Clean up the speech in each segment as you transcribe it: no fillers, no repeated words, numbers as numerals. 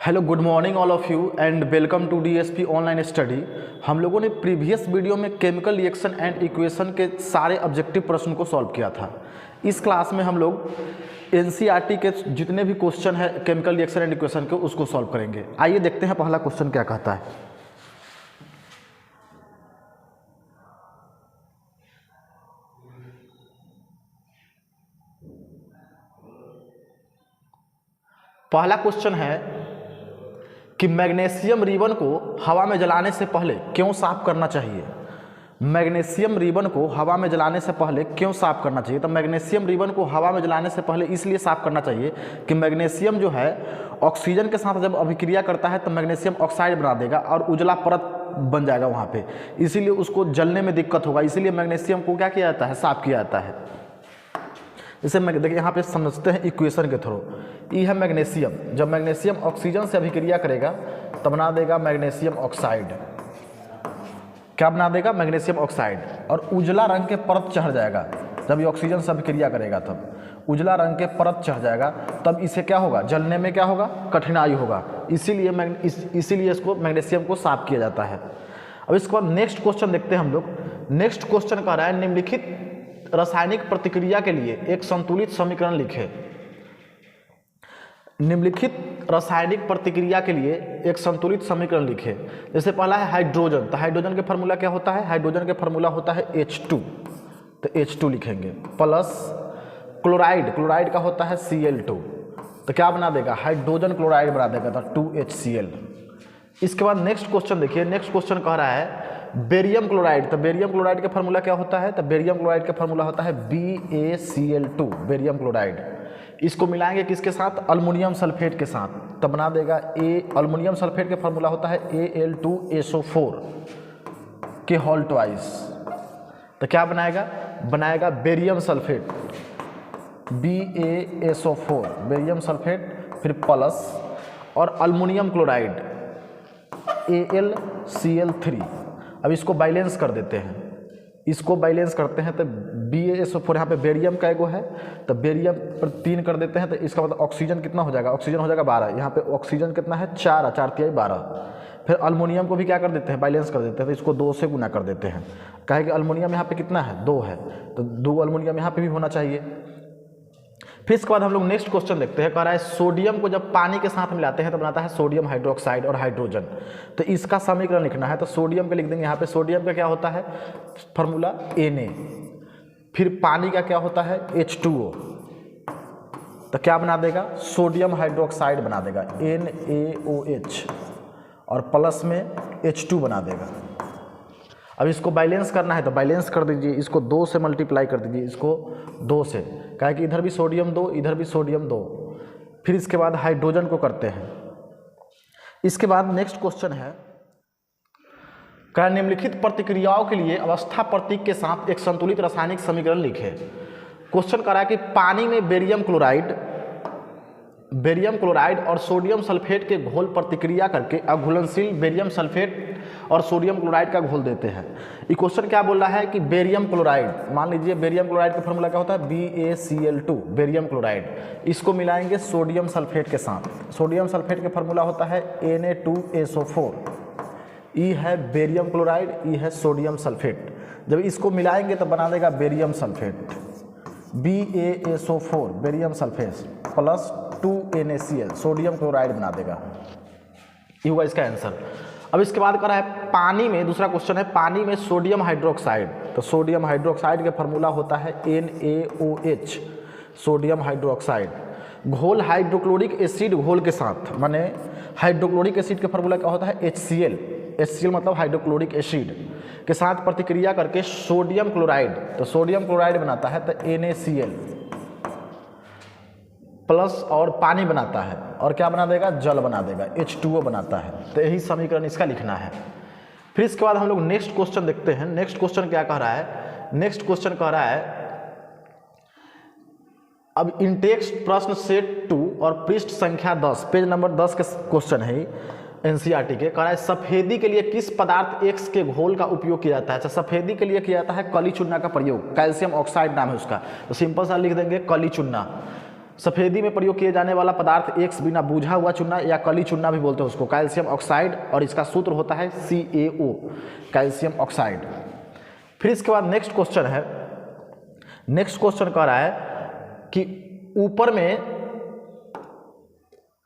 Hello good morning all of you and welcome to DSP online study. हम लोगों ने previous video में chemical reaction and equation के सारे ऑब्जेक्टिव प्रश्न को सॉल्व किया था। इस क्लास में हम लोग एनसीईआरटी के जितने भी क्वेश्चन है केमिकल रिएक्शन एंड इक्वेशन के उसको सॉल्व करेंगे। आइए देखते हैं पहला क्वेश्चन क्या कहता है। पहला क्वेश्चन है कि मैग्नीशियम रिबन को हवा में जलाने से पहले क्यों साफ करना चाहिए। मैग्नीशियम रिबन को हवा में जलाने से पहले क्यों साफ करना चाहिए। तो मैग्नीशियम रिबन को हवा में जलाने से पहले इसलिए साफ करना चाहिए कि मैग्नीशियम जो है ऑक्सीजन के साथ जब अभिक्रिया करता है तो मैग्नीशियम ऑक्साइड बना देगा और उजला परत बन जाएगा वहाँ पे, इसीलिए उसको जलने में दिक्कत होगा। इसीलिए मैग्नीशियम को क्या किया जाता है, साफ किया जाता है। इसे देखिए यहाँ पे समझते हैं इक्वेशन के थ्रू। ई है मैग्नीशियम, जब मैग्नीशियम ऑक्सीजन से अभिक्रिया करेगा तब बना देगा मैग्नीशियम ऑक्साइड। क्या बना देगा, मैग्नीशियम ऑक्साइड, और उजला रंग के परत चढ़ जाएगा। जब ये ऑक्सीजन से अभिक्रिया करेगा तब उजला रंग के परत चढ़ जाएगा, तब इसे क्या होगा, जलने में क्या होगा, कठिनाई होगा। इसीलिए इसको मैग्नीशियम को साफ किया जाता है। अब इसके बाद नेक्स्ट क्वेश्चन देखते हैं हम लोग। नेक्स्ट क्वेश्चन कह रहा है निम्नलिखित रासायनिक प्रतिक्रिया के लिए एक संतुलित समीकरण लिखें। निम्नलिखित रासायनिक प्रतिक्रिया के लिए एक संतुलित समीकरण लिखें। जैसे पहला है हाइड्रोजन, तो हाइड्रोजन के फार्मूला क्या होता है, हाइड्रोजन के फार्मूला होता है H2, तो H2 लिखेंगे। प्लस क्लोराइड, क्लोराइड का होता है Cl2, तो क्या बना देगा, हाइड्रोजन क्लोराइड बना देगा, तो 2HCl। इसके बाद नेक्स्ट क्वेश्चन देखिए। नेक्स्ट क्वेश्चन कह रहा है बेरियम क्लोराइड, तो बेरियम क्लोराइड का फार्मूला क्या होता है, तो बेरियम क्लोराइड का फार्मूला होता है BaCl2, बेरियम क्लोराइड। इसको मिलाएंगे किसके साथ, अल्मुनियम सल्फेट के साथ, तब बना देगा अल्मुनियम सल्फेट का फार्मूला होता है Al2SO4 के होल ट्वाइस, तो क्या बनाएगा barium sulphate, BaSO4 barium sulphate, फिर प्लस और अल्मुनियम क्लोराइड AlCl3। अब इसको बैलेंस कर देते हैं, इसको बैलेंस करते हैं तो BaSO4 यहाँ पे बेरियम का एगो है, तो बेरियम पर 3 कर देते हैं, तो इसका मतलब ऑक्सीजन कितना हो जाएगा, ऑक्सीजन हो जाएगा 12। यहाँ पे ऑक्सीजन कितना है, 4 4 12। फिर अल्मुनियम को भी क्या कर देते हैं, बैलेंस कर देते हैं, तो इसको 2 से गुना कर देते हैं। कहे कि अल्मुनियम यहाँ पे कितना है, 2 है, तो 2 अल्मुनियम यहाँ पे भी होना चाहिए। फिर इसके बाद हम लोग नेक्स्ट क्वेश्चन देखते हैं। कह रहा है सोडियम को जब पानी के साथ मिलाते हैं तो बनाता है सोडियम हाइड्रोक्साइड और हाइड्रोजन, तो इसका समीकरण लिखना है। तो सोडियम के लिख देंगे यहाँ पे, सोडियम का क्या होता है फार्मूला Na, फिर पानी का क्या होता है H2O, तो क्या बना देगा, सोडियम हाइड्रोक्साइड बना देगा NaOH, और प्लस में H2 बना देगा। अब इसको बैलेंस करना है तो बैलेंस कर दीजिए, इसको 2 से मल्टीप्लाई कर दीजिए, इसको 2 से, क्या है कि इधर भी सोडियम 2 इधर भी सोडियम 2। फिर इसके बाद हाइड्रोजन को करते हैं। इसके बाद नेक्स्ट क्वेश्चन है, क्या निम्नलिखित प्रतिक्रियाओं के लिए अवस्था प्रतीक के साथ एक संतुलित रासायनिक समीकरण लिखें। क्वेश्चन कर रहा है कि पानी में बेरियम क्लोराइड और सोडियम सल्फेट के घोल प्रतिक्रिया करके अघुलनशील बेरियम सल्फेट और सोडियम क्लोराइड का घोल देते हैं। ये क्वेश्चन क्या बोल रहा है कि बेरियम क्लोराइड, मान लीजिए बेरियम क्लोराइड का फार्मूला क्या होता है BaCl2 बेरियम क्लोराइड, इसको मिलाएंगे सोडियम सल्फेट के साथ। सोडियम सल्फेट का फार्मूला होता है Na2SO4। ई है बेरियम क्लोराइड, ई है सोडियम सल्फेट, जब इसको मिलाएंगे तो बना देगा barium sulphate BaSO4 barium sulphate plus 2NaCl sodium chloride बना देगा। ये हुआ इसका आंसर। अब इसके बाद करा है पानी में, दूसरा क्वेश्चन है पानी में सोडियम हाइड्रोक्साइड, तो सोडियम हाइड्रोक्साइड का फार्मूला होता है NaOH सोडियम हाइड्रोक्साइड। घोल हाइड्रोक्लोरिक एसिड घोल के साथ, माने हाइड्रोक्लोरिक एसिड का फार्मूला क्या होता है HCl मतलब हाइड्रोक्लोरिक एसिड के साथ प्रतिक्रिया करके सोडियम क्लोराइड, तो सोडियम क्लोराइड बनाता है तो NaCl प्लस और पानी बनाता है, और क्या बना देगा, जल बना देगा, H2O बनाता है। तो यही समीकरण इसका लिखना है। फिर इसके बाद हम लोग नेक्स्ट क्वेश्चन देखते हैं। नेक्स्ट क्वेश्चन क्या कह रहा है, नेक्स्ट क्वेश्चन कह रहा है अब इंटेक्स प्रश्न सेट 2 और पृष्ठ संख्या 10, पेज नंबर 10 के क्वेश्चन है एनसीईआरटी के। कह रहा है सफेदी के लिए किस पदार्थ X के घोल का उपयोग किया जाता है। अच्छा, सफेदी के लिए किया जाता है कली चूना का प्रयोग, कैल्शियम ऑक्साइड नाम है उसका, तो सिंपल सा लिख देंगे कली चूना। सफ़ेदी में प्रयोग किए जाने वाला पदार्थ एक्स बिना बूझा हुआ चूना या कली चूना भी बोलते हैं उसको, कैल्शियम ऑक्साइड, और इसका सूत्र होता है CaO, कैल्शियम ऑक्साइड। फिर इसके बाद नेक्स्ट क्वेश्चन है, नेक्स्ट क्वेश्चन कह रहा है कि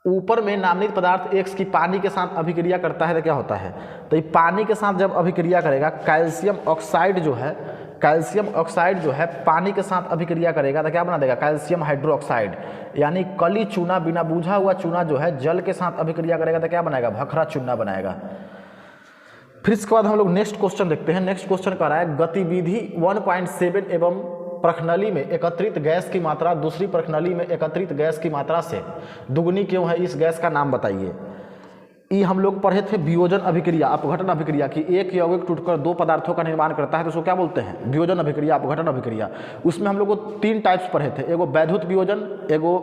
ऊपर में नामित पदार्थ एक्स की पानी के साथ अभिक्रिया करता है तो क्या होता है। तो ये पानी के साथ जब अभिक्रिया करेगा, कैल्शियम ऑक्साइड जो है पानी के साथ अभिक्रिया करेगा तो क्या बना देगा, कैल्शियम हाइड्रोक्साइड। यानी कली चूना बिना बूझा हुआ चूना जो है जल के साथ अभिक्रिया करेगा तो क्या बनाएगा, भखरा चूना बनाएगा। फिर इसके बाद हम लोग नेक्स्ट क्वेश्चन देखते हैं। नेक्स्ट क्वेश्चन कह रहा है गतिविधि 1.7 एवं प्रखनली में एकत्रित गैस की मात्रा दूसरी प्रखनली में एकत्रित गैस की मात्रा से दुगनी क्यों है, इस गैस का नाम बताइए। ये हम लोग पढ़े थे वियोजन अभिक्रिया, अपघटन अभिक्रिया की एक यौगिक टूटकर दो पदार्थों का निर्माण करता है तो उसको क्या बोलते हैं, वियोजन अभिक्रिया, अपघटन अभिक्रिया। उसमें हम लोग को 3 टाइप्स पढ़े थे, एगो वैद्युत वियोजन, एगो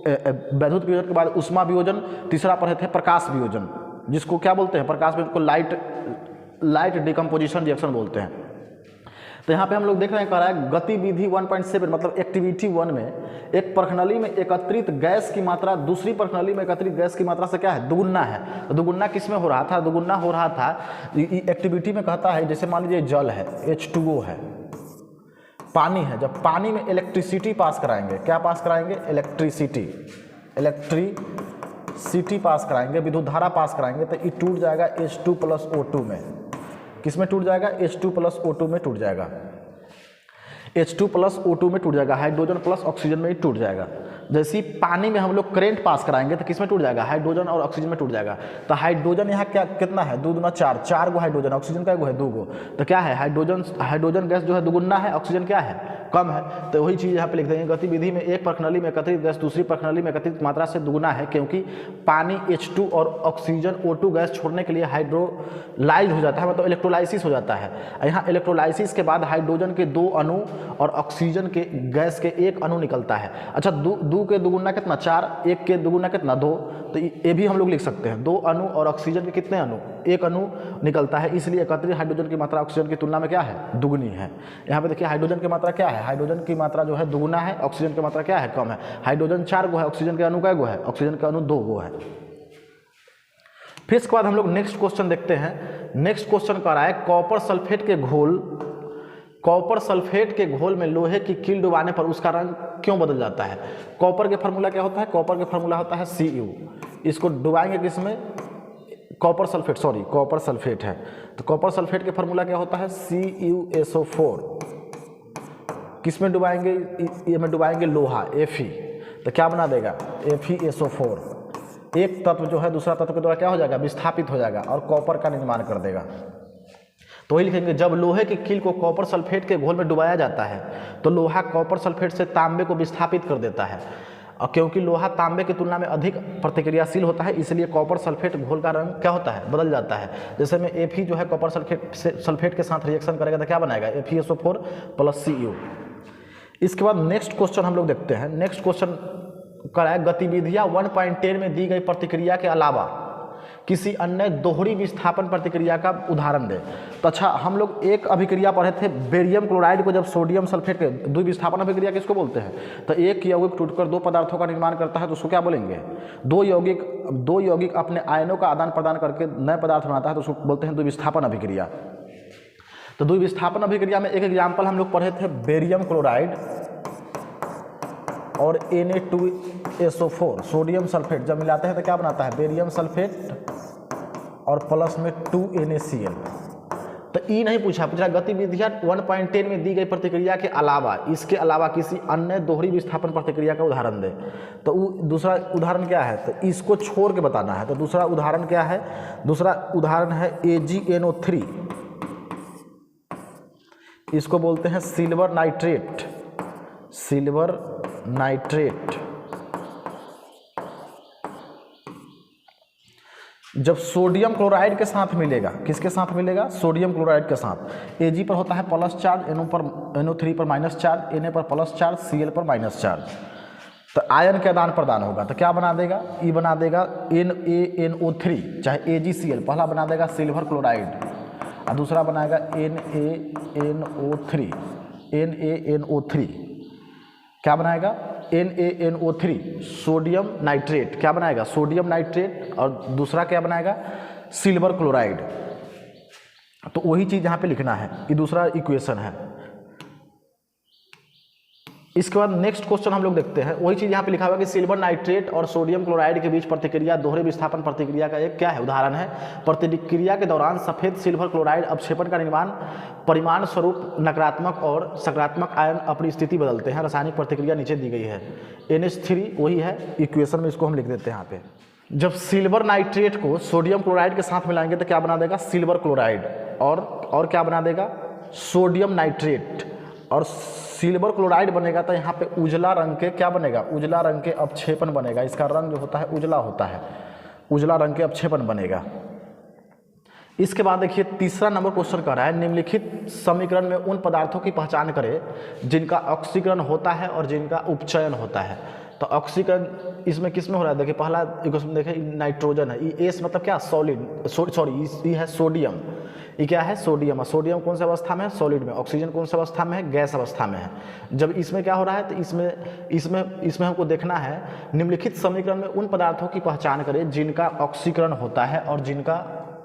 वैद्युत वियोजन के बाद उष्मा वियोजन, तीसरा पढ़े थे प्रकाश वियोजन, जिसको क्या बोलते हैं, प्रकाश वियोजन को लाइट डिकम्पोजिशन रिएक्शन बोलते हैं। तो यहाँ पे हम लोग देख रहे हैं, कह रहा है गतिविधि 1.7 मतलब एक्टिविटी 1 में एक प्रखनली में एकत्रित गैस की मात्रा दूसरी प्रखनली में एकत्रित गैस की मात्रा से क्या है, दुगुना है। तो दुगुना किस में हो रहा था, दुगुना हो रहा था एक्टिविटी में। कहता है जैसे मान लीजिए जल है, H2O है, पानी है, जब पानी में इलेक्ट्रिसिटी पास कराएंगे, क्या पास कराएंगे, इलेक्ट्रिसिटी पास कराएंगे, विद्युत धारा पास कराएंगे, तो ये टूट जाएगा H2+O2 में। किस में टूट जाएगा, H2+O2 में टूट जाएगा, H2+O2 में टूट जाएगा, हाइड्रोजन प्लस ऑक्सीजन में ही टूट जाएगा। जैसे पानी में हम लोग करंट पास कराएंगे तो किस में टूट जाएगा, हाइड्रोजन और ऑक्सीजन में टूट जाएगा। तो हाइड्रोजन यहाँ क्या कितना है, 2 दूना 4, 4 गो हाइड्रोजन, ऑक्सीजन का गो है 2 गो। तो क्या है, हाइड्रोजन गैस जो है दुगुना है, ऑक्सीजन क्या है, कम है। तो वही चीज़ यहाँ पे लिख देंगे, गतिविधि में एक प्रखनली में एकत्रित गैस दूसरी प्रखनली में एकत्रित मात्रा से दुगुना है, क्योंकि पानी H2 और ऑक्सीजन O2 गैस छोड़ने के लिए हाइड्रोलाइज हो जाता है, मतलब इलेक्ट्रोलाइसिस हो जाता है। यहाँ इलेक्ट्रोलाइसिस के बाद हाइड्रोजन के 2 अणु और ऑक्सीजन के गैस के 1 अणु निकलता है। अच्छा, 2 के दुगुना कितना, 4, 1 के दुगुना कितना, 2। तो ये भी हम लोग लिख सकते हैं, 2 अणु और ऑक्सीजन के कितने अणु, 1 अणु निकलता है। इसलिए एकत्रित हाइड्रोजन की मात्रा ऑक्सीजन की तुलना में क्या है, दुगुनी है। यहाँ पे देखिए हाइड्रोजन की मात्रा क्या है, हाइड्रोजन की मात्रा जो है दुगुना है, ऑक्सीजन की मात्रा क्या है, कम है। हाइड्रोजन 4 गो है, ऑक्सीजन के अणु क्या गो है, ऑक्सीजन का अणु 2 गो है। फिर इसके बाद हम लोग नेक्स्ट क्वेश्चन देखते हैं। नेक्स्ट क्वेश्चन कह रहा है कॉपर सल्फेट के घोल में लोहे की कील डुबाने पर उसका रंग क्यों बदल जाता है। कॉपर के फार्मूला क्या होता है, कॉपर के फार्मूला होता है Cu। इसको डुबाएंगे किसमें, कॉपर सल्फेट है, तो कॉपर सल्फेट के फार्मूला क्या होता है, CuSO4। किस में डुबाएंगे, ये में डुबाएंगे लोहा, Fe, तो क्या बना देगा, FeSO4। एक तत्व जो है दूसरा तत्व के द्वारा क्या हो जाएगा, विस्थापित हो जाएगा और कॉपर का निर्माण कर देगा। तो वही लिखेंगे, जब लोहे की कील को कॉपर सल्फेट के घोल में डुबाया जाता है तो लोहा कॉपर सल्फेट से तांबे को विस्थापित कर देता है, और क्योंकि लोहा तांबे की तुलना में अधिक प्रतिक्रियाशील होता है, इसलिए कॉपर सल्फेट घोल का रंग क्या होता है, बदल जाता है। जैसे में Fe जो है कॉपर सल्फेट के साथ रिएक्शन करेगा तो क्या बनाएगा, FeSO4 + Cu। इसके बाद नेक्स्ट क्वेश्चन हम लोग देखते हैं। नेक्स्ट क्वेश्चन कह है गतिविधियां 1.10 में दी गई प्रतिक्रिया के अलावा किसी अन्य दोहरी विस्थापन प्रतिक्रिया का उदाहरण दें। तो अच्छा, हम लोग एक अभिक्रिया पढ़े थे, बेरियम क्लोराइड को जब सोडियम सल्फेट के द्विविस्थापन अभिक्रिया किसको बोलते हैं, तो एक यौगिक टूटकर 2 पदार्थों का निर्माण करता है तो उसको क्या बोलेंगे, दो यौगिक अपने आयनों का आदान प्रदान करके नए पदार्थ बनाता है तो उसको बोलते हैं द्विविस्थापन अभिक्रिया। तो द्विविस्थापन अभिक्रिया में एक एग्जाम्पल हम लोग पढ़े थे, बेरियम क्लोराइड और Na2SO4 सोडियम सल्फेट जब मिलाते हैं तो क्या बनाता है, बेरियम सल्फेट और प्लस में 2NaCl। तो ई नहीं पूछा गतिविधियां 1.10 में दी गई प्रतिक्रिया के अलावा, इसके अलावा किसी अन्य दोहरी विस्थापन प्रतिक्रिया का उदाहरण दे। तो दूसरा उदाहरण क्या है, तो इसको छोड़ के बताना है। तो दूसरा उदाहरण क्या है, दूसरा उदाहरण है AgNO3, इसको बोलते हैं सिल्वर नाइट्रेट। जब सोडियम क्लोराइड के साथ मिलेगा, किसके साथ मिलेगा, सोडियम क्लोराइड के साथ, Ag पर होता है प्लस चार्ज, NO3 पर माइनस चार्ज, Na पर प्लस चार्ज, Cl पर माइनस चार्ज। तो आयन के आदान प्रदान होगा तो क्या बना देगा, ई बना देगा NaNO3 चाहे AgCl। पहला बना देगा सिल्वर क्लोराइड और दूसरा बनाएगा NaNO3 क्या बनाएगा, NaNO3 सोडियम नाइट्रेट क्या बनाएगा, सोडियम नाइट्रेट, और दूसरा क्या बनाएगा, सिल्वर क्लोराइड। तो वही चीज़ यहाँ पे लिखना है, ये दूसरा इक्वेशन है। इसके बाद नेक्स्ट क्वेश्चन हम लोग देखते हैं, वही चीज़ यहाँ पे लिखा हुआ है कि सिल्वर नाइट्रेट और सोडियम क्लोराइड के बीच प्रतिक्रिया दोहरे विस्थापन प्रतिक्रिया का एक क्या है, उदाहरण है। प्रतिक्रिया के दौरान सफ़ेद सिल्वर क्लोराइड अवक्षेपण का निर्माण परिमाण स्वरूप नकारात्मक और सकारात्मक आयन अपनी स्थिति बदलते हैं। रासायनिक प्रतिक्रिया नीचे दी गई है। NH3 वही है इक्वेशन में, इसको हम लिख देते हैं यहाँ पे। जब सिल्वर नाइट्रेट को सोडियम क्लोराइड के साथ मिलाएंगे तो क्या बना देगा, सिल्वर क्लोराइड, और क्या बना देगा, सोडियम नाइट्रेट, और सिल्वर क्लोराइड बनेगा तो यहाँ पे उजला रंग के क्या बनेगा, उजला रंग के अवक्षेपण बनेगा। इसका रंग जो होता है उजला होता है, उजला रंग के अवक्षेपण बनेगा। इसके बाद देखिए तीसरा नंबर क्वेश्चन कह रहा है, निम्नलिखित समीकरण में उन पदार्थों की पहचान करें जिनका ऑक्सीकरण होता है और जिनका उपचयन होता है। तो ऑक्सीकरण इसमें किस में हो रहा है, देखिए पहला इक्वेशन देखिए नाइट्रोजन है, ये एस मतलब क्या, सॉलिड, सॉरी ये है सोडियम, ये क्या है, सोडियम। और सोडियम कौन सी अवस्था में है, सॉलिड में। ऑक्सीजन कौन सी अवस्था में है, गैस अवस्था में है। जब इसमें क्या हो रहा है, तो इसमें हमको देखना है निम्नलिखित समीकरण में उन पदार्थों की पहचान करें जिनका ऑक्सीकरण होता है और जिनका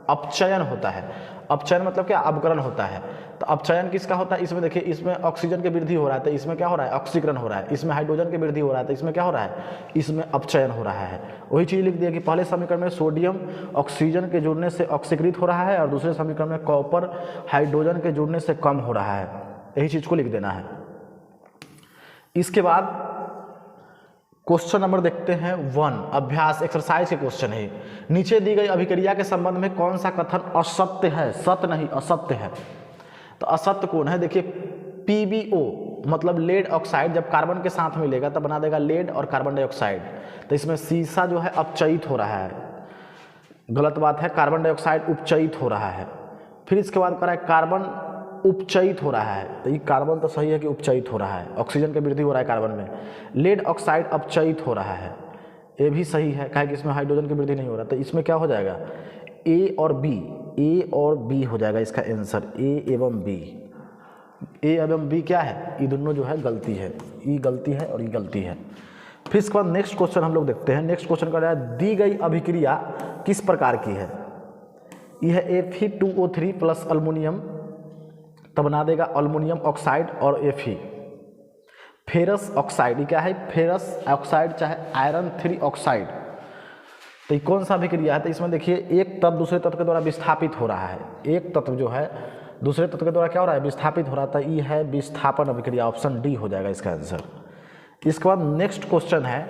अपचयन होता है। अपचयन मतलब क्या, अपग्रहण होता है। तो अपचयन किसका होता है, इसमें देखिए इसमें ऑक्सीजन की वृद्धि हो रहा है तो इसमें क्या हो रहा है, ऑक्सीकरण हो रहा है। इसमें हाइड्रोजन की वृद्धि हो रहा है तो इसमें क्या हो रहा है, इसमें अपचयन हो रहा है। वही चीज़ लिख दिया कि पहले समीकरण में सोडियम ऑक्सीजन के जुड़ने से ऑक्सीकृत हो रहा है और दूसरे समीकरण में कॉपर हाइड्रोजन के जुड़ने से कम हो रहा है। यही चीज़ को लिख देना है। इसके बाद क्वेश्चन नंबर देखते हैं 1, अभ्यास एक्सरसाइज के क्वेश्चन है। नीचे दी गई अभिक्रिया के संबंध में कौन सा कथन असत्य है, सत्य नहीं असत्य है। तो असत्य कौन है, देखिए PbO मतलब लेड ऑक्साइड जब कार्बन के साथ मिलेगा तब बना देगा लेड और कार्बन डाइऑक्साइड। तो इसमें सीसा जो है अपचयित हो रहा है, गलत बात है, कार्बन डाइऑक्साइड उपचयित हो रहा है। फिर इसके बाद कह रहा है कार्बन उपचयित हो रहा है, तो ये कार्बन तो सही है कि उपचयित हो रहा है, ऑक्सीजन की वृद्धि हो रहा है कार्बन में। लेड ऑक्साइड अपचयित हो रहा है, ये भी सही है, कहे कि इसमें हाइड्रोजन की वृद्धि नहीं हो रहा। तो इसमें क्या हो जाएगा, ए और बी हो जाएगा इसका आंसर, ए एवं बी क्या है, ये दोनों जो है गलती है, ये गलती है और ये गलती है। फिर इसके बाद नेक्स्ट क्वेश्चन हम लोग देखते हैं। नेक्स्ट क्वेश्चन का है, दी गई अभिक्रिया किस प्रकार की है। यह Fe2O3 प्लस अल्मोनियम तब बना देगा अल्मोनियम ऑक्साइड और Fe। फेरस ऑक्साइड, ये क्या है, फेरस ऑक्साइड चाहे आयरन 3 ऑक्साइड। तो ये कौन सा अभिक्रिया है, तो इसमें देखिए एक तत्व दूसरे तत्व के द्वारा विस्थापित हो रहा है, एक तत्व जो है दूसरे तत्व के द्वारा क्या हो रहा है, विस्थापित हो रहा था। ये है विस्थापन अभिक्रिया, ऑप्शन डी हो जाएगा इसका आंसर। इसके बाद नेक्स्ट क्वेश्चन है,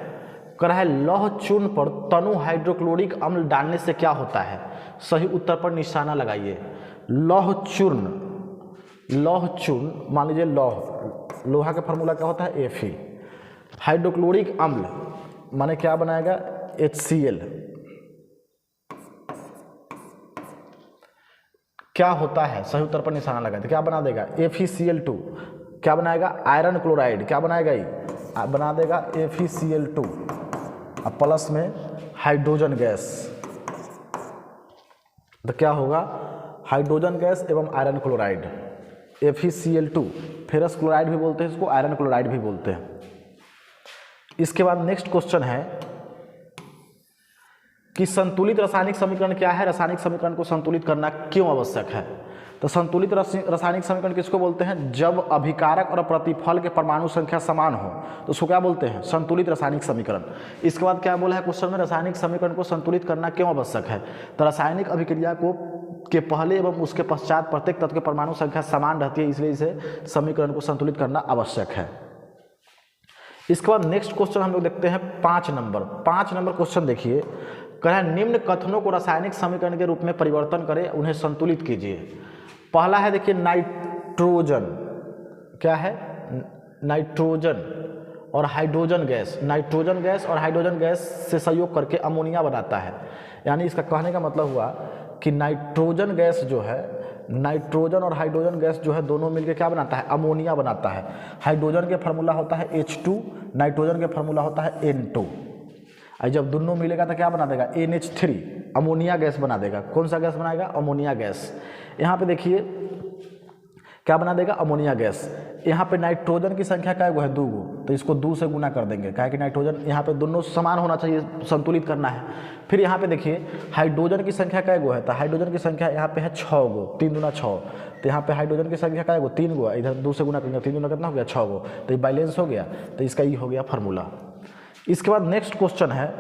कह रहा है लौह चूर्ण पर तनु हाइड्रोक्लोरिक अम्ल डालने से क्या होता है। सही उत्तर पर निशाना लगाइए। लौह चूर्ण मान लीजिए लोहा का फार्मूला क्या होता है, Fe। हाइड्रोक्लोरिक अम्ल माने क्या बनाएगा, HCl। क्या होता है, सही उत्तर पर निशाना लगा तो क्या बना देगा, FeCl2। क्या बनाएगा, आयरन क्लोराइड, क्या बनाएगा, ये बना देगा FeCl2 और प्लस में हाइड्रोजन गैस। तो क्या होगा, हाइड्रोजन गैस एवं iron chloride, FeCl2। Ferrous chloride भी बोलते हैं इसको, आयरन क्लोराइड भी बोलते हैं। इसके बाद नेक्स्ट क्वेश्चन है कि संतुलित रासायनिक समीकरण क्या है, रासायनिक समीकरण को संतुलित करना क्यों आवश्यक है। तो संतुलित रासायनिक समीकरण किसको बोलते हैं, जब अभिकारक और प्रतिफल के परमाणु संख्या समान हो तो उसको क्या बोलते हैं, संतुलित रासायनिक समीकरण। इसके बाद क्या बोला है क्वेश्चन में, रासायनिक समीकरण को संतुलित करना क्यों आवश्यक है। तो रासायनिक अभिक्रिया को के पहले एवं उसके पश्चात प्रत्येक तत्व के परमाणु संख्या समान रहती है, इसलिए इसे समीकरण को संतुलित करना आवश्यक है। इसके बाद नेक्स्ट क्वेश्चन हम लोग देखते हैं 5 नंबर क्वेश्चन देखिए, कह रहा है निम्न कथनों को रासायनिक समीकरण के रूप में परिवर्तन करें, उन्हें संतुलित कीजिए। पहला है देखिए नाइट्रोजन, क्या है, नाइट्रोजन और हाइड्रोजन गैस, नाइट्रोजन गैस और हाइड्रोजन गैस से संयोग करके अमोनिया बनाता है। यानी इसका कहने का मतलब हुआ कि नाइट्रोजन गैस जो है, नाइट्रोजन और हाइड्रोजन गैस जो है दोनों मिलकर क्या बनाता है, अमोनिया बनाता है। हाइड्रोजन के फार्मूला होता है H2, नाइट्रोजन के फार्मूला होता है N2। और जब दोनों मिलेगा तो क्या बना देगा, NH3, अमोनिया गैस बना देगा। कौन सा गैस बनाएगा, अमोनिया गैस। यहाँ पे देखिए क्या बना देगा, अमोनिया गैस। यहाँ पे नाइट्रोजन की संख्या क्या है 2 गो, तो इसको 2 से गुना कर देंगे, क्या कि नाइट्रोजन यहाँ पे दोनों समान होना चाहिए, संतुलित करना है। फिर यहाँ पे देखिए हाइड्रोजन की संख्या क्या गो है, तो हाइड्रोजन की संख्या यहाँ पे है 6 गो, 3 दूना 6, तो यहाँ पे हाइड्रोजन की संख्या क्या गो 3 गो, इधर 2 से गुना करेंगे, 3 दूना कितना हो गया 6 गो, तो ये बैलेंस हो गया, तो इसका ये हो गया फार्मूला। इसके बाद नेक्स्ट क्वेश्चन है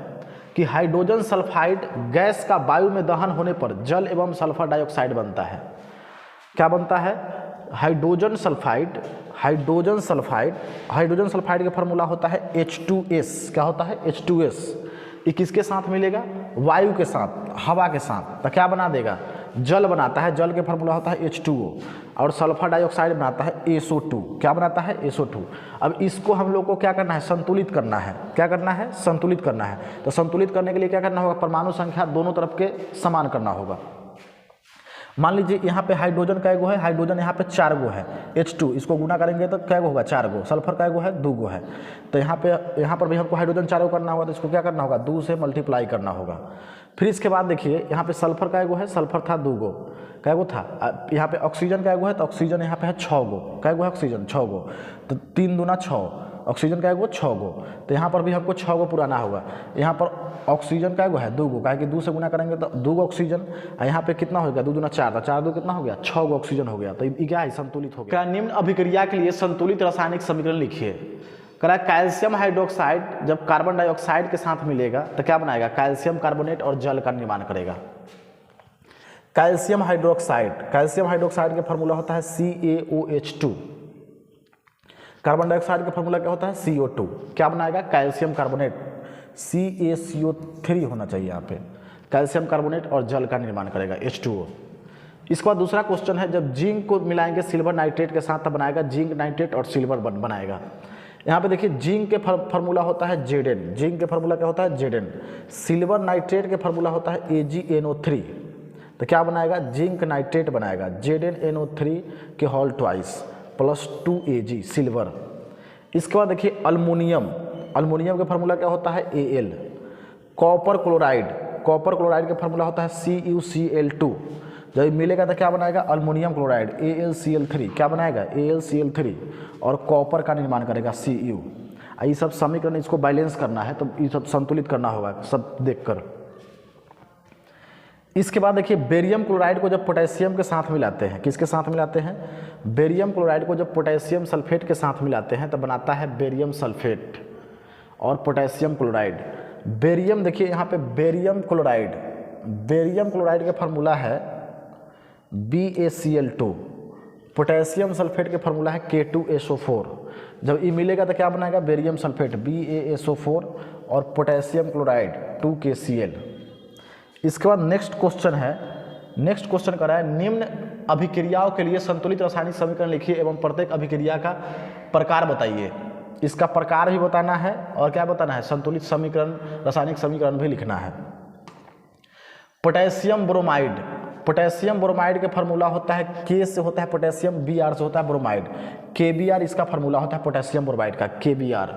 कि हाइड्रोजन सल्फाइड गैस का वायु में दहन होने पर जल एवं सल्फर डाइऑक्साइड बनता है। क्या बनता है? हाइड्रोजन सल्फाइड के फार्मूला होता है H2S। क्या होता है? H2S। ये किसके साथ मिलेगा? वायु के साथ, हवा के साथ, तो क्या बना देगा? जल बनाता है। जल के फार्मूला होता है H2O, और सल्फर डाइऑक्साइड बनाता है SO2। क्या बनाता है? SO2। अब इसको हम लोग को क्या करना है? संतुलित करना है। क्या करना है? संतुलित करना है। तो संतुलित करने के लिए क्या करना होगा? परमाणु संख्या दोनों तरफ के समान करना होगा। मान लीजिए यहाँ पे हाइड्रोजन कै गो है? हाइड्रोजन यहाँ पे 4 गो है, H2, इसको गुना करेंगे तो कै गो होगा? 4 गो। सल्फर कै गो है? 2 गो है। तो यहाँ पर भी हमको हाइड्रोजन 4 गो करना होगा, तो इसको क्या करना होगा? 2 से मल्टीप्लाई करना होगा। फिर इसके बाद देखिए यहाँ पे सल्फर कै गो है? सल्फर था 2 गो, कै गो था? यहाँ पे ऑक्सीजन कै गो है? तो ऑक्सीजन यहाँ पे है 6 गो। कै गो है ऑक्सीजन? 6 गो। तो 3 दूना 6, ऑक्सीजन कै गो? 6 गो। तो यहाँ पर भी हमको 6 गो पुराना होगा। यहाँ पर ऑक्सीजन कै गो है? 2 गो, क्या कि 2 से गुना करेंगे तो 2 गो ऑक्सीजन, यहाँ पे कितना हो गया? 2 दूना 4, तो 4 2 कितना हो गया? 6 गो ऑक्सीजन हो गया। तो ये क्या है? संतुलित हो गया। निम्न अभिक्रिया के लिए संतुलित रासायनिक समीकरण लिखिए। करा कैल्शियम हाइड्रोक्साइड जब कार्बन डाइऑक्साइड के साथ मिलेगा तो क्या बनाएगा? कैल्शियम कार्बोनेट और जल का निर्माण करेगा। कैल्शियम हाइड्रोक्साइड का फार्मूला होता है CaOH2। कार्बन डाइऑक्साइड का फार्मूला क्या होता है? CO2। क्या बनाएगा? कैल्शियम कार्बोनेट, CaCO3 होना चाहिए यहाँ पे। कैल्शियम कार्बोनेट और जल का निर्माण करेगा, H2O। इसके बाद दूसरा क्वेश्चन है, जब जिंक को मिलाएंगे सिल्वर नाइट्रेट के साथ तब बनाएगा जिंक नाइट्रेट और सिल्वर बनाएगा। यहाँ पे देखिए जिंक के फार्मूला होता है Zn। जिंक के फार्मूला क्या होता है? Zn। सिल्वर नाइट्रेट के फार्मूला होता है AgNO3। तो क्या बनाएगा? जिंक नाइट्रेट बनाएगा, ZnNO3 के whole twice plus 2Ag silver. इसके बाद देखिए अल्मोनियम के फार्मूला क्या होता है? Al। कॉपर क्लोराइड का फार्मूला होता है CuCl2। जब मिलेगा तो क्या बनाएगा? Aluminium chloride, AlCl3। क्या बनाएगा? AlCl3 और कॉपर का निर्माण करेगा, Cu। ये सब समीकरण, इसको बैलेंस करना है, तो ये सब संतुलित करना होगा सब देखकर। इसके बाद देखिए बेरियम क्लोराइड को जब पोटेशियम के साथ मिलाते हैं, किसके साथ मिलाते हैं? बेरियम क्लोराइड को जब पोटेशियम सल्फेट के साथ मिलाते हैं तो बनाता है बेरियम सल्फेट और पोटेशियम क्लोराइड। बेरियम देखिए यहाँ पे बेरियम क्लोराइड का फार्मूला है BaCl2। पोटेशियम सल्फेट के फार्मूला है K2SO4। जब ये मिलेगा तो क्या बनाएगा? बेरियम सल्फेट BaSO4 और पोटेशियम क्लोराइड 2KCl। इसके बाद नेक्स्ट क्वेश्चन कर रहा है, निम्न अभिक्रियाओं के लिए संतुलित रासायनिक समीकरण लिखिए एवं प्रत्येक अभिक्रिया का प्रकार बताइए। इसका प्रकार भी बताना है और क्या बताना है? संतुलित समीकरण, रासायनिक समीकरण भी लिखना है। पोटेशियम ब्रोमाइड के फार्मूला होता है K से होता है पोटेशियम, Br से होता है ब्रोमाइड, KBr इसका फार्मूला होता है पोटेशियम ब्रोमाइड का, KBr।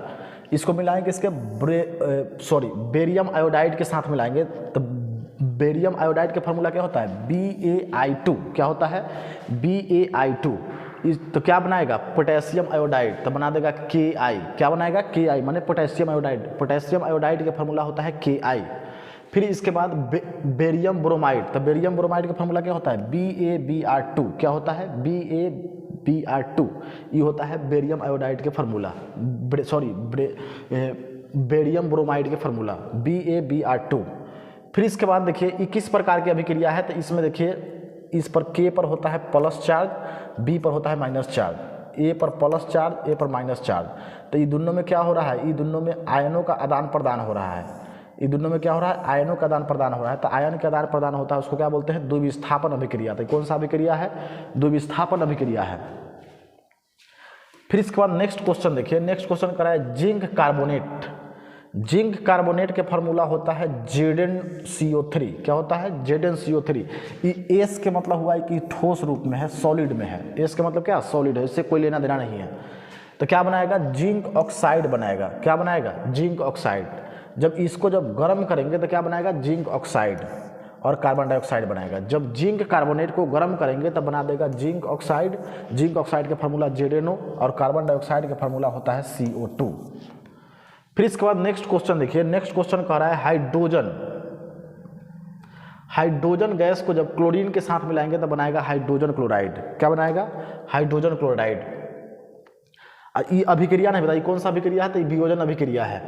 इसको मिलाएंगे इसके बेरियम आयोडाइड के साथ मिलाएंगे तो बेरियम आयोडाइड के फार्मूला क्या होता है? BaI2। क्या होता है? BaI2। तो क्या बनाएगा? पोटेशियम आयोडाइड, तो बना देगा Ki। क्या बनाएगा? Ki माने पोटेशियम आयोडाइड के फार्मूला होता है Ki। फिर इसके बाद बेरियम ब्रोमाइड, तो बेरियम ब्रोमाइड का फार्मूला क्या होता है? BaBr2। क्या होता है? BaBr2। ये होता है बेरियम आयोडाइड के फार्मूला, बेरियम ब्रोमाइड के फार्मूला BaBr2। फिर इसके बाद देखिए ये किस प्रकार की अभिक्रिया है? तो इसमें देखिए इस पर K पर होता है प्लस चार्ज, B पर होता है माइनस चार्ज, A पर प्लस चार्ज, A पर माइनस चार्ज। तो ये दोनों में क्या हो रहा है? ये दोनों में आयनों का आदान प्रदान हो रहा है। ये दोनों में क्या हो रहा है? आयनों का आदान प्रदान हो रहा है। तो आयन का आदान प्रदान होता है, उसको क्या बोलते हैं? द्विविस्थापन अभिक्रिया। तो कौन सा अभिक्रिया है? द्विविस्थापन अभिक्रिया है। फिर इसके बाद नेक्स्ट क्वेश्चन देखिए, नेक्स्ट क्वेश्चन करा है जिंक कार्बोनेट के फार्मूला होता है ZnCO3। क्या होता है? ZnCO3। ये S के मतलब हुआ है कि ठोस रूप में है, सॉलिड में है। S का मतलब क्या? सॉलिड है, इससे कोई लेना देना नहीं है। तो क्या बनाएगा? जिंक ऑक्साइड बनाएगा। क्या बनाएगा? Zinc oxide. जब इसको गर्म करेंगे तो क्या बनाएगा? Zinc oxide. और कार्बन डाइऑक्साइड बनाएगा। जब जिंक कार्बोनेट को गर्म करेंगे तब बना देगा जिंक ऑक्साइड। जिंक ऑक्साइड का फार्मूला ZnO और कार्बन डाइऑक्साइड का फार्मूला होता है CO2। फिर इसके बाद नेक्स्ट क्वेश्चन देखिए, नेक्स्ट क्वेश्चन कह रहा है हाइड्रोजन। हाइड्रोजन गैस को जब क्लोरीन के साथ मिलाएंगे तब बनाएगा हाइड्रोजन क्लोराइड। क्या बनाएगा? Hydrogen chloride. ये अभिक्रिया नहीं बताइए कौन सा अभिक्रिया है, तो ये वियोजन अभिक्रिया है।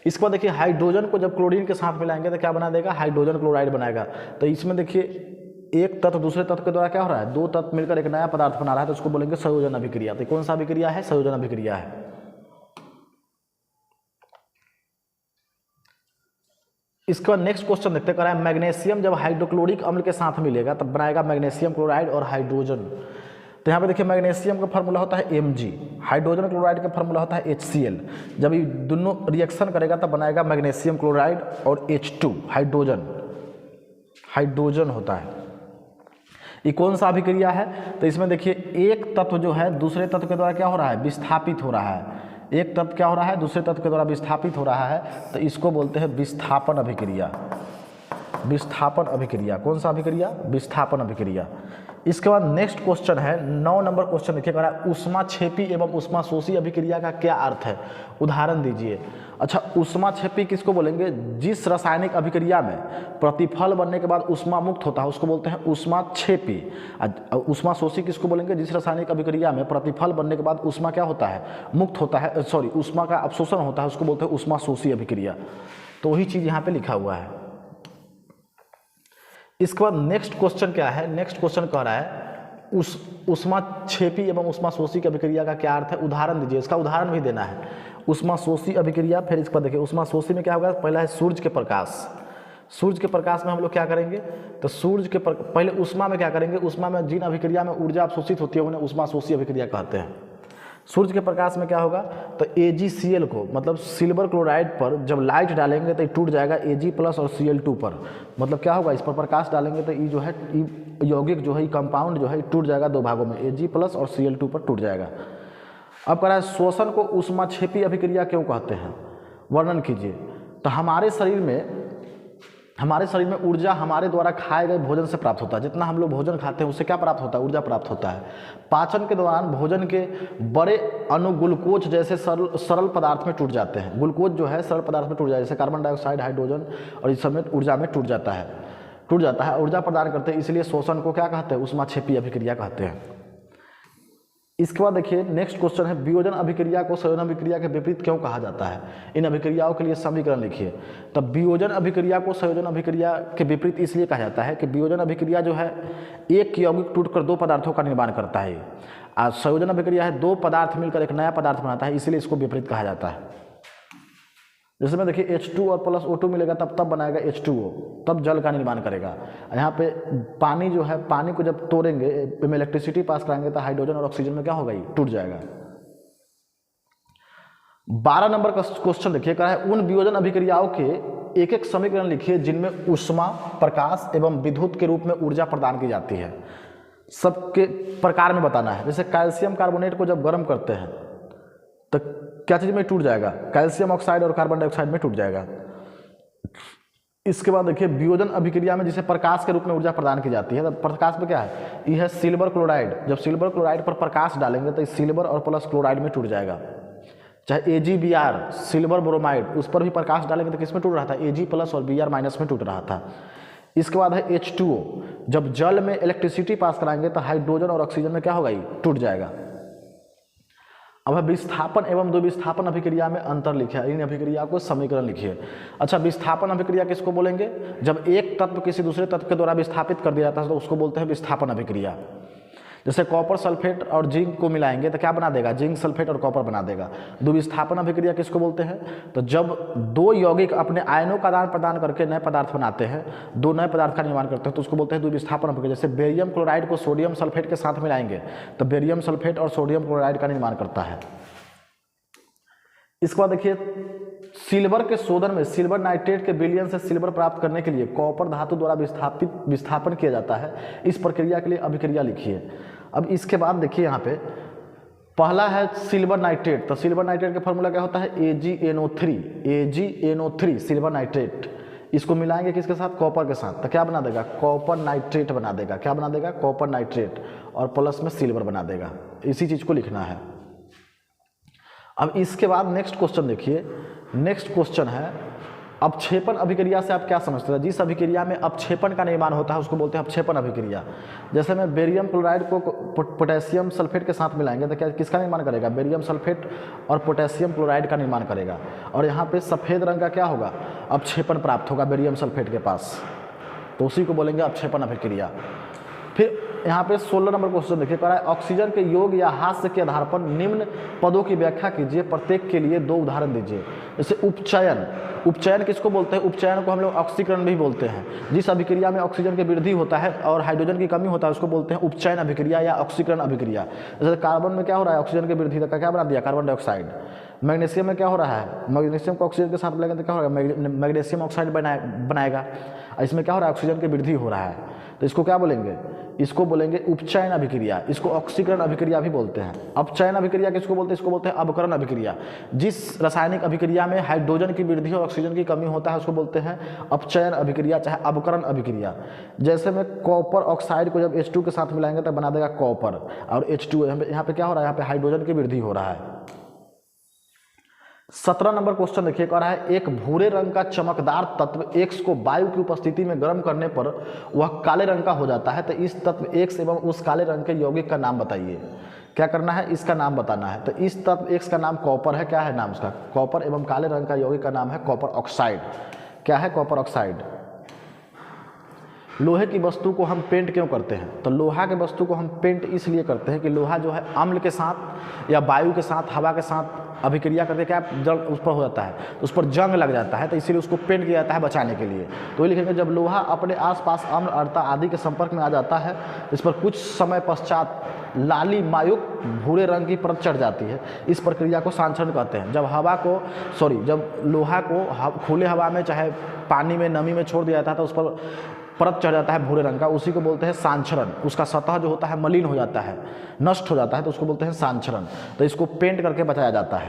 इसके बाद देखिए हाइड्रोजन को जब क्लोरीन के साथ मिलाएंगे तो क्या बना देगा? हाइड्रोजन क्लोराइड बनाएगा। तो इसमें देखिए एक तत्व दूसरे तत्व के द्वारा क्या हो रहा है? दो तत्व मिलकर एक नया पदार्थ बना रहा है, तो उसको बोलेंगे संयोजन अभिक्रिया। तो कौन सा अभिक्रिया है? संयोजन अभिक्रिया है। इसके बाद नेक्स्ट क्वेश्चन देखते कह रहा है मैग्नीशियम जब हाइड्रोक्लोरिक अम्ल के साथ मिलेगा तब बनाएगा मैग्नीशियम क्लोराइड और हाइड्रोजन। तो यहाँ पे देखिए मैग्नीशियम का फार्मूला होता है Mg, हाइड्रोजन क्लोराइड का फार्मूला होता है HCl। जब ये दोनों रिएक्शन करेगा तब बनाएगा मैग्नीशियम क्लोराइड और H2 हाइड्रोजन। हाइड्रोजन होता है। ये कौन सा अभिक्रिया है? तो इसमें देखिए एक तत्व जो है दूसरे तत्व के द्वारा क्या हो रहा है? विस्थापित हो रहा है। एक तत्व क्या हो रहा है? दूसरे तत्व के द्वारा विस्थापित हो रहा है, तो इसको बोलते हैं विस्थापन अभिक्रिया। विस्थापन अभिक्रिया। कौन सा अभिक्रिया? विस्थापन अभिक्रिया। इसके बाद नेक्स्ट क्वेश्चन है 9 नंबर क्वेश्चन देखिए कह रहा है ऊष्माक्षेपी एवं ऊष्माशोषी अभिक्रिया का क्या अर्थ है? उदाहरण दीजिए। अच्छा, ऊष्माक्षेपी किसको बोलेंगे? जिस रासायनिक अभिक्रिया में प्रतिफल बनने के बाद ऊष्मा मुक्त होता है उसको बोलते हैं ऊष्माक्षेपी। ऊष्माशोषी किसको बोलेंगे? जिस रासायनिक अभिक्रिया में प्रतिफल बनने के बाद ऊष्मा क्या होता है? मुक्त होता है, सॉरी ऊष्मा का अवशोषण होता है, उसको बोलते हैं ऊष्माशोषी अभिक्रिया। तो वही चीज़ यहाँ पे लिखा हुआ है। इसके बाद नेक्स्ट क्वेश्चन क्या है? नेक्स्ट क्वेश्चन कह रहा है ऊष्माक्षेपी एवं ऊष्माशोषी की अभिक्रिया का क्या अर्थ है? उदाहरण दीजिए। इसका उदाहरण भी देना है। ऊष्माशोषी अभिक्रिया। फिर इसके बाद देखिए ऊष्माशोषी में क्या होगा? पहला है सूर्य के प्रकाश। सूर्य के प्रकाश में हम लोग क्या करेंगे? तो सूर्य के पहले ऊष्मा में क्या करेंगे? ऊष्मा में जिन अभिक्रिया में ऊर्जा अवशोषित होती है उन्हें ऊष्माशोषी अभिक्रिया कहते हैं। सूर्य के प्रकाश में क्या होगा? तो AgCl को मतलब सिल्वर क्लोराइड पर जब लाइट डालेंगे तो ये टूट जाएगा Ag प्लस और Cl2 पर। मतलब क्या होगा? इस पर प्रकाश डालेंगे तो ये जो है यौगिक जो है कंपाउंड जो है टूट जाएगा दो भागों में, Ag प्लस और Cl2 पर टूट जाएगा। अब कह रहा है शोषण को ऊष्माक्षेपी अभिक्रिया क्यों कहते हैं? वर्णन कीजिए। तो हमारे शरीर में ऊर्जा हमारे द्वारा खाए गए भोजन से प्राप्त होता है। जितना हम लोग भोजन खाते हैं उससे क्या प्राप्त होता है? ऊर्जा प्राप्त होता है। पाचन के दौरान भोजन के बड़े अणु ग्लूकोज जैसे सरल पदार्थ में टूट जाते हैं। ग्लूकोज जो है सरल पदार्थ में टूट जाता है, जैसे कार्बन डाइऑक्साइड, हाइड्रोजन और इस समय ऊर्जा में टूट जाता है, ऊर्जा प्रदान करते हैं। इसलिए शोषण को क्या कहते हैं? ऊष्माक्षेपी अभिक्रिया कहते हैं। इसके बाद देखिए नेक्स्ट क्वेश्चन है वियोजन अभिक्रिया को संयोजन अभिक्रिया के विपरीत क्यों कहा जाता है? इन अभिक्रियाओं के लिए समीकरण लिखिए। तब वियोजन अभिक्रिया को संयोजन अभिक्रिया के विपरीत इसलिए कहा जाता है कि वियोजन अभिक्रिया जो है एक यौगिक टूटकर दो पदार्थों का निर्माण करता है, और संयोजन अभिक्रिया है दो पदार्थ मिलकर एक नया पदार्थ बनाता है, इसलिए इसको विपरीत कहा जाता है। जैसे में देखिए H2 और प्लस O2 मिलेगा तब बनाएगा H2O, तब जल का निर्माण करेगा। यहाँ पे पानी जो है, पानी को जब तोड़ेंगे में इलेक्ट्रिसिटी पास कराएंगे तो हाइड्रोजन और ऑक्सीजन में क्या होगा? ये टूट जाएगा। 12 नंबर का क्वेश्चन देखिए कह रहा है उन वियोजन अभिक्रियाओं के एक एक समीकरण लिखिए जिनमें ऊष्मा, प्रकाश एवं विद्युत के रूप में ऊर्जा प्रदान की जाती है। सबके प्रकार में बताना है। जैसे कैल्शियम कार्बोनेट को जब गर्म करते हैं तो क्या चीज़ में टूट जाएगा? कैल्शियम ऑक्साइड और कार्बन डाइऑक्साइड में टूट जाएगा। इसके बाद देखिए वियोजन अभिक्रिया में जिसे प्रकाश के रूप में ऊर्जा प्रदान की जाती है, तो प्रकाश में क्या है? यह है सिल्वर क्लोराइड। जब सिल्वर क्लोराइड पर प्रकाश डालेंगे तो सिल्वर और प्लस क्लोराइड में टूट जाएगा। चाहे AgBr सिल्वर ब्रोमाइड, उस पर भी प्रकाश डालेंगे तो किस में टूट रहा था? Ag प्लस और Br माइनस में टूट रहा था। इसके बाद है H2O, जब जल में इलेक्ट्रिसिटी पास कराएंगे तो हाइड्रोजन और ऑक्सीजन में क्या होगा? ये टूट जाएगा। अब है विस्थापन एवं दो विस्थापन अभिक्रिया में अंतर लिखिए। इन अभिक्रिया को समीकरण लिखिए। अच्छा, विस्थापन अभिक्रिया किसको बोलेंगे? जब एक तत्व किसी दूसरे तत्व के द्वारा विस्थापित कर दिया जाता है तो उसको बोलते हैं विस्थापन अभिक्रिया। जैसे कॉपर सल्फेट और जिंक को मिलाएंगे तो क्या बना देगा? जिंक सल्फेट और कॉपर बना देगा। द्विविस्थापन अभिक्रिया किसको बोलते हैं? तो जब दो यौगिक अपने आयनों का आदान प्रदान करके नए पदार्थ बनाते हैं, दो नए पदार्थ का निर्माण करते हैं, तो उसको बोलते हैं द्विविस्थापन अभिक्रिया। जैसे बेरियम क्लोराइड को सोडियम सल्फेट के साथ मिलाएंगे तो बेरियम सल्फेट और सोडियम क्लोराइड का निर्माण करता है। इसके बाद देखिए सिल्वर के शोधन में सिल्वर नाइट्रेट के विलयन से सिल्वर प्राप्त करने के लिए कॉपर धातु द्वारा विस्थापन किया जाता है। इस प्रक्रिया के लिए अभिक्रिया लिखिए। अब इसके बाद देखिए यहाँ पे पहला है सिल्वर नाइट्रेट। तो सिल्वर नाइट्रेट का फॉर्मूला क्या होता है? AgNO3 silver nitrate. इसको मिलाएंगे किसके साथ, कॉपर के साथ, तो क्या बना देगा, कॉपर नाइट्रेट बना देगा। क्या बना देगा, कॉपर नाइट्रेट, और प्लस में सिल्वर बना देगा। इसी चीज़ को लिखना है। अब इसके बाद नेक्स्ट क्वेश्चन देखिए, नेक्स्ट क्वेश्चन है अपक्षेपण अभिक्रिया से आप क्या समझते हैं। जिस अभिक्रिया में अपक्षेपण का निर्माण होता है उसको बोलते हैं अपक्षेपण अभिक्रिया। जैसे में बेरियम क्लोराइड को पोटेशियम सल्फेट के साथ मिलाएंगे तो क्या किसका निर्माण करेगा, बेरियम सल्फेट और पोटेशियम क्लोराइड का निर्माण करेगा, और यहाँ पे सफ़ेद रंग का क्या होगा, अपक्षेपण प्राप्त होगा बेरियम सल्फेट के पास, तो उसी को बोलेंगे अपक्षेपण अभिक्रिया। फिर यहाँ पे 16 नंबर क्वेश्चन देखिए, कह रहा है ऑक्सीजन के योग या हास्य के आधार पर निम्न पदों की व्याख्या कीजिए, प्रत्येक के लिए 2 उदाहरण दीजिए। जैसे उपचयन, उपचयन किसको बोलते हैं, उपचयन को हम लोग ऑक्सीकरण भी बोलते हैं। जिस अभिक्रिया में ऑक्सीजन की वृद्धि होता है और हाइड्रोजन की कमी होता है उसको बोलते हैं उपचयन अभिक्रिया या ऑक्सीकरण अभिक्रिया। जैसे कार्बन में क्या हो रहा है, ऑक्सीजन की वृद्धि का क्या बना दिया, कार्बन डाइऑक्साइड। मैग्नीशियम में क्या हो रहा है, मैग्नीशियम को ऑक्सीजन के साथ मिलाएंगे तो क्या होगा, मैग्नीशियम ऑक्साइड बनाएगा। इसमें क्या हो रहा है, ऑक्सीजन की वृद्धि हो रहा है, तो इसको क्या बोलेंगे, इसको बोलेंगे उपचयन अभिक्रिया। इसको ऑक्सीकरण अभिक्रिया भी बोलते हैं। अपचयन अभिक्रिया किसको बोलते हैं, इसको बोलते हैं अवकरण अभिक्रिया। जिस रासायनिक अभिक्रिया में हाइड्रोजन की वृद्धि और ऑक्सीजन की कमी होता है उसको बोलते हैं अपचयन अभिक्रिया चाहे अवकरण अभिक्रिया। जैसे में कॉपर ऑक्साइड को जब H2 के साथ मिलाएंगे तो बना देगा कॉपर, और H2 यहाँ पे क्या हो रहा है, यहाँ पे हाइड्रोजन की वृद्धि हो रहा है। 17 नंबर क्वेश्चन देखिए, कह रहा है एक भूरे रंग का चमकदार तत्व X को वायु की उपस्थिति में गर्म करने पर वह काले रंग का हो जाता है, तो इस तत्व X एवं उस काले रंग के यौगिक का नाम बताइए। क्या करना है, इसका नाम बताना है। तो इस तत्व X का नाम कॉपर है, क्या है नाम उसका, कॉपर, एवं काले रंग का यौगिक का नाम है कॉपर ऑक्साइड। क्या है, कॉपर ऑक्साइड। लोहे की वस्तु को हम पेंट क्यों करते हैं, तो लोहा के वस्तु को हम पेंट इसलिए करते हैं कि लोहा जो है अम्ल के साथ या वायु के साथ, हवा के साथ अभिक्रिया करके क्या जंग उस पर हो जाता है, तो उस पर जंग लग जाता है, तो इसीलिए उसको पेंट किया जाता है बचाने के लिए। तो ये लिखेंगे जब लोहा अपने आसपास अम्ल, अर्ता आदि के संपर्क में आ जाता है, इस पर कुछ समय पश्चात लाली मायुक्त भूरे रंग की परत चढ़ जाती है, इस प्रक्रिया को सांचरण कहते हैं। जब लोहा को खुले हवा में चाहे पानी में नमी में छोड़ दिया जाता है तो उस पर परत चढ़ जाता है भूरे रंग का, उसी को बोलते हैं सांचरण। उसका सतह जो होता है मलिन हो जाता है, नष्ट हो जाता है, तो उसको बोलते हैं सांचरण। तो इसको पेंट करके बचाया जाता है।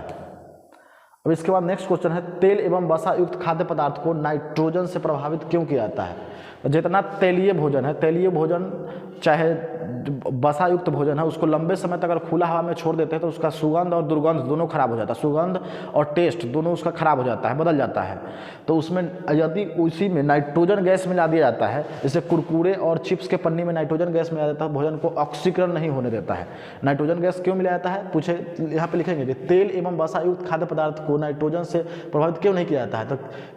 अब इसके बाद नेक्स्ट क्वेश्चन है तेल एवं वसा युक्त खाद्य पदार्थ को नाइट्रोजन से प्रभावित क्यों किया जाता है। जितना तेलीय भोजन है, तेलीय भोजन चाहे वसा युक्त भोजन है, उसको लंबे समय तक अगर खुला हवा में छोड़ देते हैं तो उसका सुगंध और दुर्गंध दोनों खराब हो जाता है, सुगंध और टेस्ट दोनों उसका खराब हो जाता है, बदल जाता है। तो उसमें यदि उसी में नाइट्रोजन गैस मिला दिया जाता है, जैसे कुरकुरे और चिप्स के पन्नी में नाइट्रोजन गैस मिला जाता है, भोजन को ऑक्सीकरण नहीं होने देता है। नाइट्रोजन गैस क्यों मिलाया जाता है, पूछे यहाँ पे लिखेंगे कि तेल एवं वसा युक्त खाद्य पदार्थ को नाइट्रोजन से प्रभावित क्यों नहीं किया जाता है। तो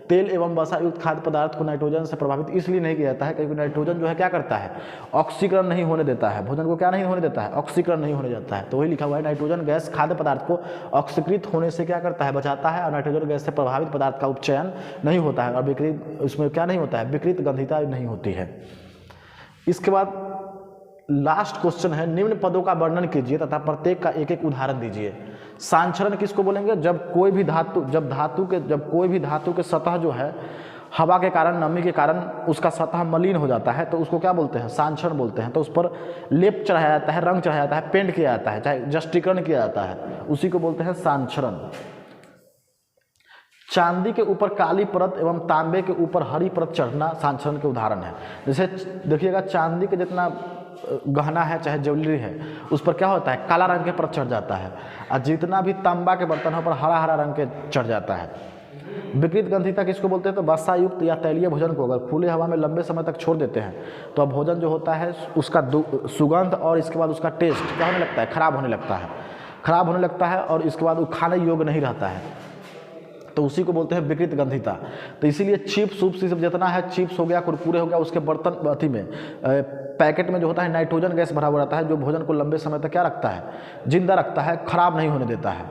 तेल एवं वसा युक्त खाद्य पदार्थ को नाइट्रोजन से प्रभावित इसलिए नहीं किया जाता है क्योंकि नाइट्रोजन जो है क्या करता है, ऑक्सीकरण नहीं होने देता है, भोजन को क्या नहीं होने देता है, ऑक्सीकरण नहीं होने देता है। तो वही लिखा हुआ है नाइट्रोजन गैस खाद्य पदार्थ को ऑक्सीकृत होने से क्या करता है, बचाता है, और नाइट्रोजन गैस से प्रभावित पदार्थ का उपचयन नहीं होता है और विकृत उसमें क्या नहीं होता है, विकृत गंधिता नहीं होती है। इसके बाद लास्ट क्वेश्चन है निम्न पदों का वर्णन कीजिए तथा प्रत्येक का एक एक उदाहरण दीजिए। सांचरण किसको बोलेंगे, जब कोई भी धातु के सतह जो है हवा के कारण, नमी के कारण उसका सतह मलिन हो जाता है तो उसको क्या बोलते हैं, सांचरण बोलते हैं। तो उस पर लेप चढ़ाया जाता है, रंग चढ़ाया जाता है, पेंट किया जाता है, चाहे जस्टीकरण किया जाता है, उसी को बोलते हैं सांचरण। चांदी के ऊपर काली परत एवं तांबे के ऊपर हरी परत चढ़ना सांचरण के उदाहरण है। जैसे देखिएगा चांदी के जितना गहना है चाहे ज्वेलरी है उस पर क्या होता है, काला रंग के परत चढ़ जाता है, और जितना भी तांबा के बर्तन है पर हरा हरा रंग के चढ़ जाता है। विकृत गंधिता किसको बोलते हैं, तो वसा युक्त या तैलीय भोजन को अगर खुले हवा में लंबे समय तक छोड़ देते हैं तो अब भोजन जो होता है उसका सुगंध और इसके बाद उसका टेस्ट क्या होने लगता है, खराब होने लगता है और इसके बाद वो खाने योग्य नहीं रहता है, तो उसी को बोलते हैं विकृत गंधिता। तो इसीलिए चिप्स उप्स सब जितना है, चिप्स हो गया, कुरकुरे हो गया, उसके बर्तन अथी में पैकेट में जो होता है नाइट्रोजन गैस भरा हुआ रहता है, जो भोजन को लंबे समय तक क्या रखता है, जिंदा रखता है, खराब नहीं होने देता है।